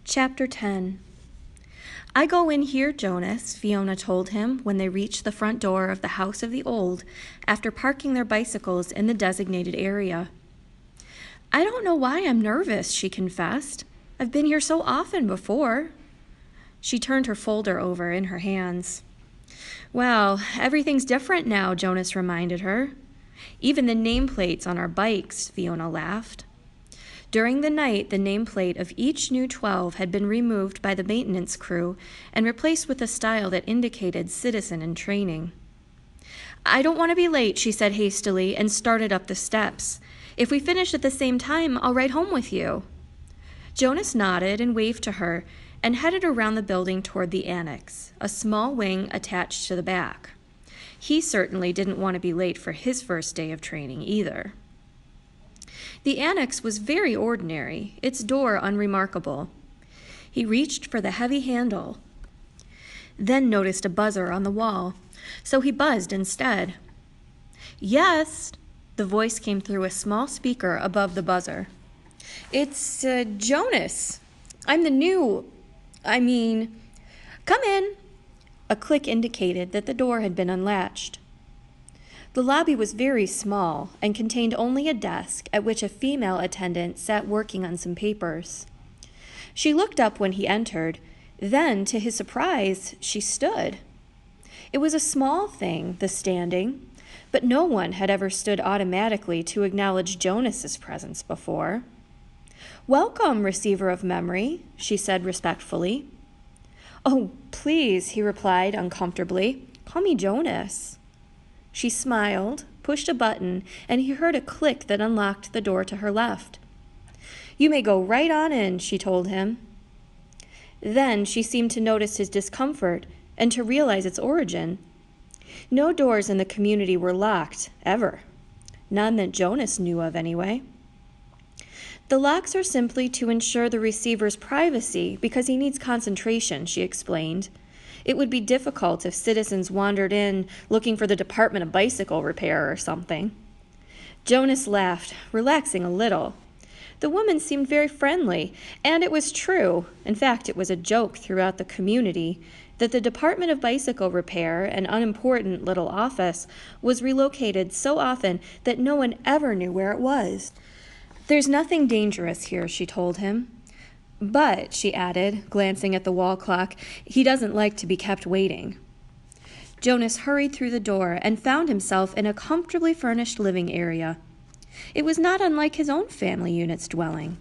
Chapter 10. "I go in here, Jonas," Fiona told him when they reached the front door of the House of the Old after parking their bicycles in the designated area. "I don't know why I'm nervous," she confessed. "I've been here so often before." She turned her folder over in her hands. "Well, everything's different now," Jonas reminded her. "Even the nameplates on our bikes," Fiona laughed. During the night, the nameplate of each new 12 had been removed by the maintenance crew and replaced with a style that indicated citizen in training. "I don't want to be late," she said hastily and started up the steps. "If we finish at the same time, I'll ride home with you." Jonas nodded and waved to her and headed around the building toward the annex, a small wing attached to the back. He certainly didn't want to be late for his first day of training either. The annex was very ordinary, its door unremarkable. He reached for the heavy handle, then noticed a buzzer on the wall, so he buzzed instead. "Yes," the voice came through a small speaker above the buzzer. "It's Jonas. I'm the new... come in." A click indicated that the door had been unlatched. The lobby was very small and contained only a desk at which a female attendant sat working on some papers. She looked up when he entered, then, to his surprise, she stood. It was a small thing, the standing, but no one had ever stood automatically to acknowledge Jonas's presence before. "Welcome, receiver of memory," she said respectfully. "Oh, please," he replied uncomfortably. "Call me Jonas." She smiled, pushed a button, and he heard a click that unlocked the door to her left. "You may go right on in," she told him. Then she seemed to notice his discomfort and to realize its origin. No doors in the community were locked, ever. None that Jonas knew of, anyway. "The locks are simply to ensure the receiver's privacy because he needs concentration," she explained. "It would be difficult if citizens wandered in looking for the Department of Bicycle Repair or something." Jonas laughed, relaxing a little. The woman seemed very friendly, and it was true, in fact it was a joke throughout the community, that the Department of Bicycle Repair, an unimportant little office, was relocated so often that no one ever knew where it was. "There's nothing dangerous here," she told him. "But," she added, glancing at the wall clock, "he doesn't like to be kept waiting." Jonas hurried through the door and found himself in a comfortably furnished living area. It was not unlike his own family unit's dwelling.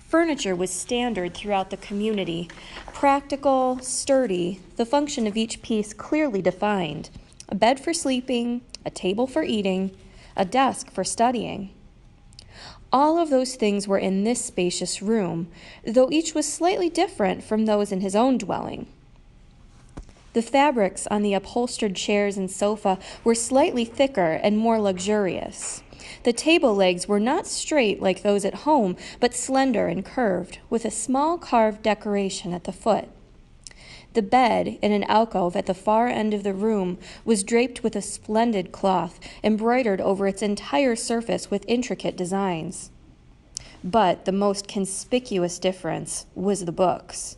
Furniture was standard throughout the community, practical, sturdy, the function of each piece clearly defined: a bed for sleeping, a table for eating, a desk for studying. All of those things were in this spacious room, though each was slightly different from those in his own dwelling. The fabrics on the upholstered chairs and sofa were slightly thicker and more luxurious. The table legs were not straight like those at home, but slender and curved, with a small carved decoration at the foot. The bed, in an alcove at the far end of the room, was draped with a splendid cloth, embroidered over its entire surface with intricate designs. But the most conspicuous difference was the books.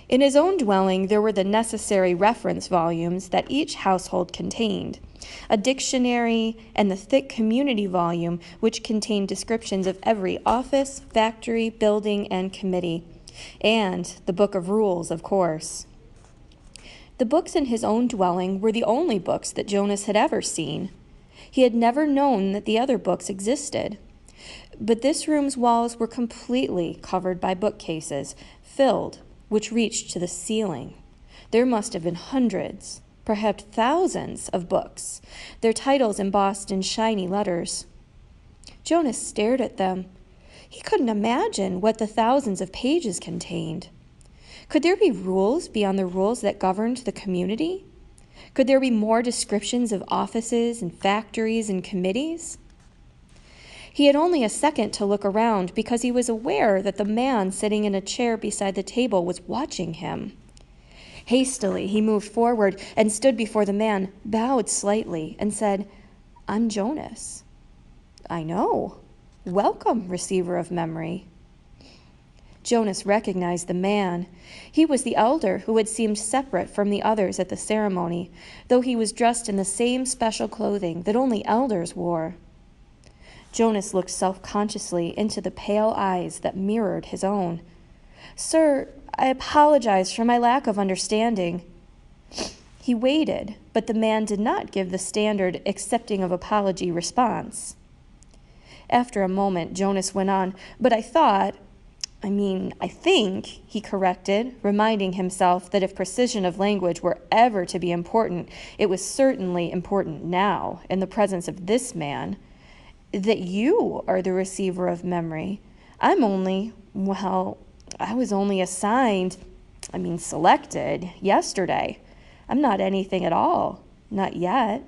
In his own dwelling, there were the necessary reference volumes that each household contained, a dictionary and the thick community volume, which contained descriptions of every office, factory, building, and committee. And the Book of Rules, of course. The books in his own dwelling were the only books that Jonas had ever seen. He had never known that the other books existed. But this room's walls were completely covered by bookcases, filled, which reached to the ceiling. There must have been hundreds, perhaps thousands of books, their titles embossed in shiny letters. Jonas stared at them. He couldn't imagine what the thousands of pages contained. Could there be rules beyond the rules that governed the community? Could there be more descriptions of offices and factories and committees? He had only a second to look around because he was aware that the man sitting in a chair beside the table was watching him. Hastily, he moved forward and stood before the man, bowed slightly, and said, "I'm Jonas." "I know. Welcome, receiver of memory." Jonas recognized the man. He was the elder who had seemed separate from the others at the ceremony, though he was dressed in the same special clothing that only elders wore. Jonas looked self-consciously into the pale eyes that mirrored his own. "Sir, I apologize for my lack of understanding." He waited, but the man did not give the standard accepting of apology response. After a moment, Jonas went on, "But I think," he corrected, reminding himself that if precision of language were ever to be important, it was certainly important now, in the presence of this man, "that you are the receiver of memory. I was only selected yesterday. I'm not anything at all, not yet."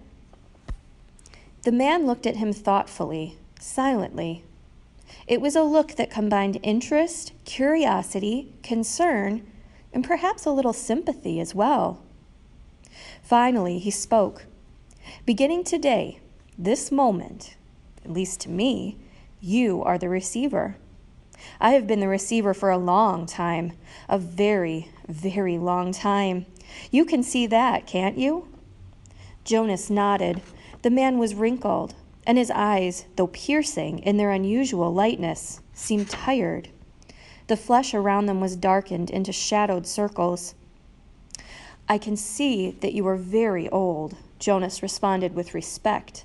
The man looked at him thoughtfully, silently. It was a look that combined interest, curiosity, concern, and perhaps a little sympathy as well. Finally, he spoke. "Beginning today, this moment, at least to me, you are the receiver. I have been the receiver for a long time, a very, very long time. You can see that, can't you?" Jonas nodded. The man was wrinkled, and his eyes, though piercing in their unusual lightness, seemed tired. The flesh around them was darkened into shadowed circles. "I can see that you are very old," Jonas responded with respect.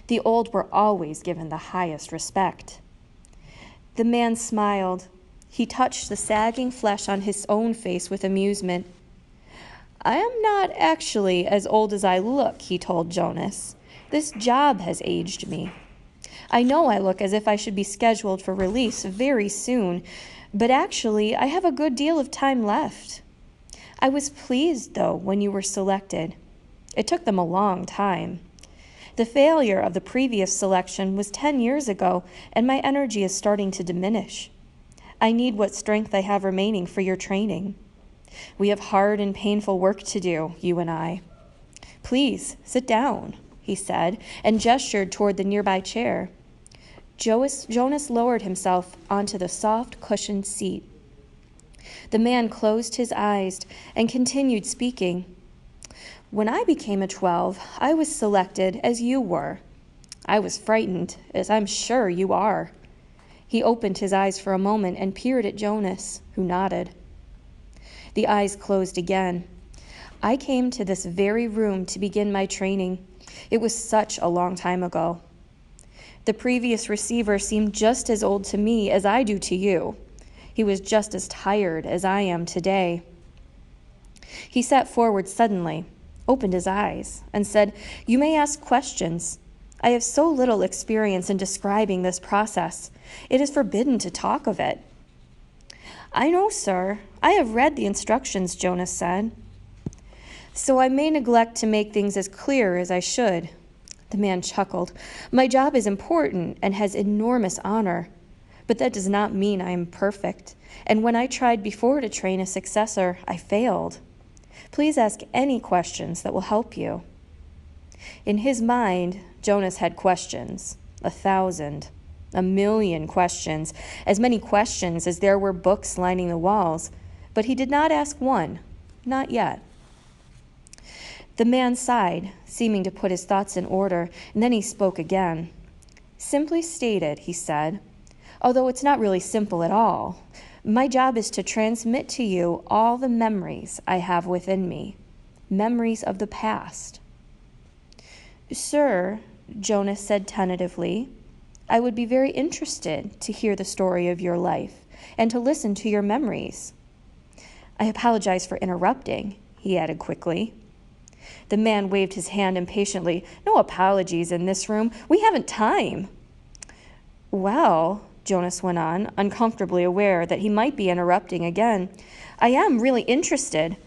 The old were always given the highest respect. The man smiled. He touched the sagging flesh on his own face with amusement. "I am not actually as old as I look," he told Jonas. "This job has aged me. I know I look as if I should be scheduled for release very soon, but actually I have a good deal of time left. I was pleased, though, when you were selected. It took them a long time. The failure of the previous selection was 10 years ago, and my energy is starting to diminish. I need what strength I have remaining for your training. We have hard and painful work to do, you and I. Please, sit down," he said, and gestured toward the nearby chair. Jonas lowered himself onto the soft, cushioned seat. The man closed his eyes and continued speaking. "When I became a 12, I was selected as you were. I was frightened, as I'm sure you are." He opened his eyes for a moment and peered at Jonas, who nodded. The eyes closed again. "I came to this very room to begin my training. It was such a long time ago. The previous receiver seemed just as old to me as I do to you. He was just as tired as I am today." He sat forward suddenly, opened his eyes, and said, "You may ask questions. I have so little experience in describing this process. It is forbidden to talk of it." "I know, sir. I have read the instructions," Jonas said. "So I may neglect to make things as clear as I should." The man chuckled. "My job is important and has enormous honor, but that does not mean I am perfect. And when I tried before to train a successor, I failed. Please ask any questions that will help you." In his mind, Jonas had questions, 1,000, 1,000,000 questions, as many questions as there were books lining the walls, but he did not ask one, not yet. The man sighed, seeming to put his thoughts in order, and then he spoke again. "Simply stated," he said, "although it's not really simple at all, my job is to transmit to you all the memories I have within me, memories of the past." "Sir," Jonas said tentatively, "I would be very interested to hear the story of your life and to listen to your memories." "I apologize for interrupting," he added quickly. The man waved his hand impatiently. "No apologies in this room. We haven't time." "Well," Jonas went on, uncomfortably aware that he might be interrupting again, "I am really interested.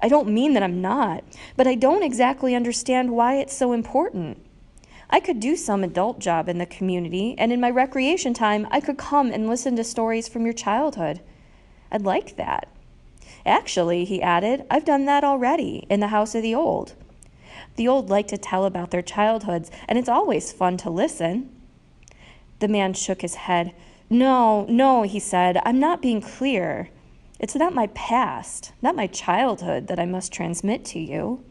I don't mean that I'm not, but I don't exactly understand why it's so important. I could do some adult job in the community, and in my recreation time, I could come and listen to stories from your childhood. I'd like that. Actually," he added, "I've done that already in the House of the Old. The old like to tell about their childhoods, and it's always fun to listen." The man shook his head. No, he said, I'm not being clear. It's not my past, not my childhood that I must transmit to you.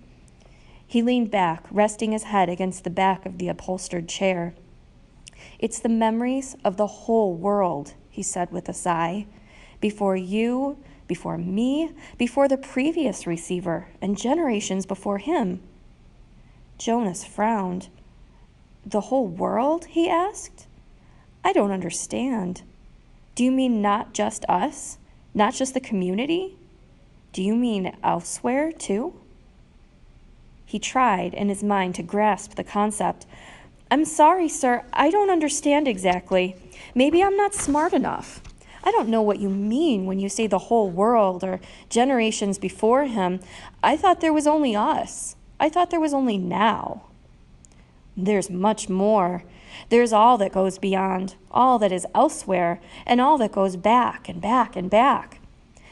He leaned back, resting his head against the back of the upholstered chair. It's the memories of the whole world, he said with a sigh. Before you, before me, before the previous receiver, and generations before him. Jonas frowned. The whole world? He asked. I don't understand. Do you mean not just us? Not just the community? Do you mean elsewhere, too? He tried in his mind to grasp the concept. I'm sorry, sir, I don't understand exactly. Maybe I'm not smart enough. I don't know what you mean when you say the whole world or generations before him. I thought there was only us. I thought there was only now. There's much more. There's all that goes beyond, all that is elsewhere, and all that goes back and back and back.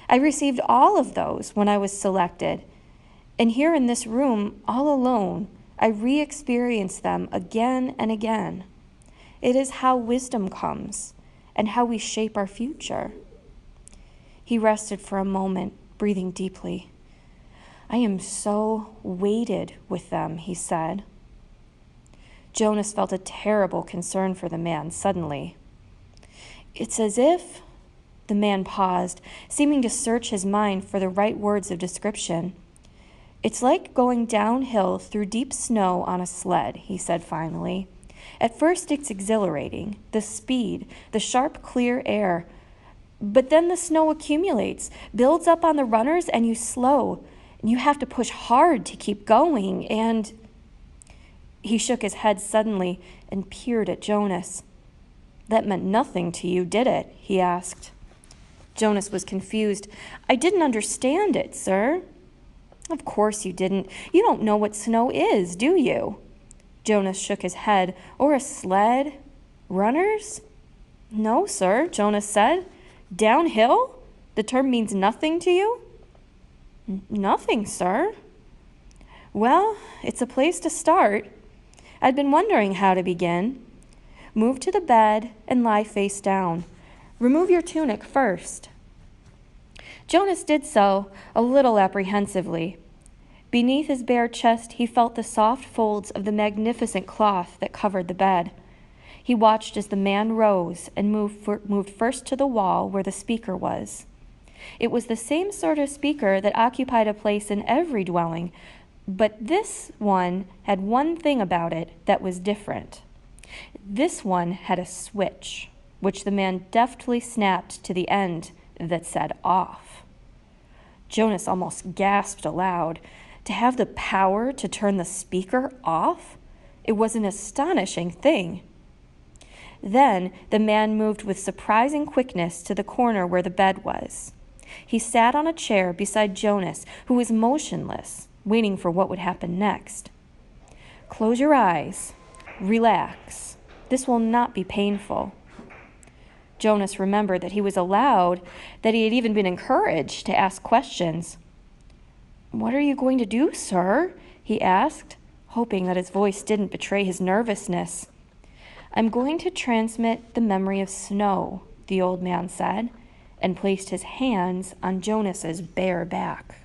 I received all of those when I was selected. And here in this room, all alone, I re-experience them again and again. It is how wisdom comes and how we shape our future. He rested for a moment, breathing deeply. I am so weighted with them, he said. Jonas felt a terrible concern for the man suddenly. It's as if, the man paused, seeming to search his mind for the right words of description. It's like going downhill through deep snow on a sled, he said finally. At first it's exhilarating, the speed, the sharp, clear air. But then the snow accumulates, builds up on the runners, and you slow. And you have to push hard to keep going, and... He shook his head suddenly and peered at Jonas. That meant nothing to you, did it? He asked. Jonas was confused. I didn't understand it, sir. Of course you didn't. You don't know what snow is, do you? Jonas shook his head. Or a sled? Runners? No, sir, Jonas said. Downhill? The term means nothing to you? Nothing, sir. Well, it's a place to start. I'd been wondering how to begin. Move to the bed and lie face down. Remove your tunic first. Jonas did so, a little apprehensively. Beneath his bare chest, he felt the soft folds of the magnificent cloth that covered the bed. He watched as the man rose and moved first to the wall where the speaker was. It was the same sort of speaker that occupied a place in every dwelling, but this one had one thing about it that was different. This one had a switch, which the man deftly snapped to the end that said off. Jonas almost gasped aloud. To have the power to turn the speaker off? It was an astonishing thing. Then the man moved with surprising quickness to the corner where the bed was. He sat on a chair beside Jonas, who was motionless, waiting for what would happen next. Close your eyes. Relax. This will not be painful. Jonas remembered that he was allowed, that he had even been encouraged to ask questions. What are you going to do, sir? He asked, hoping that his voice didn't betray his nervousness. I'm going to transmit the memory of snow, the old man said, and placed his hands on Jonas's bare back.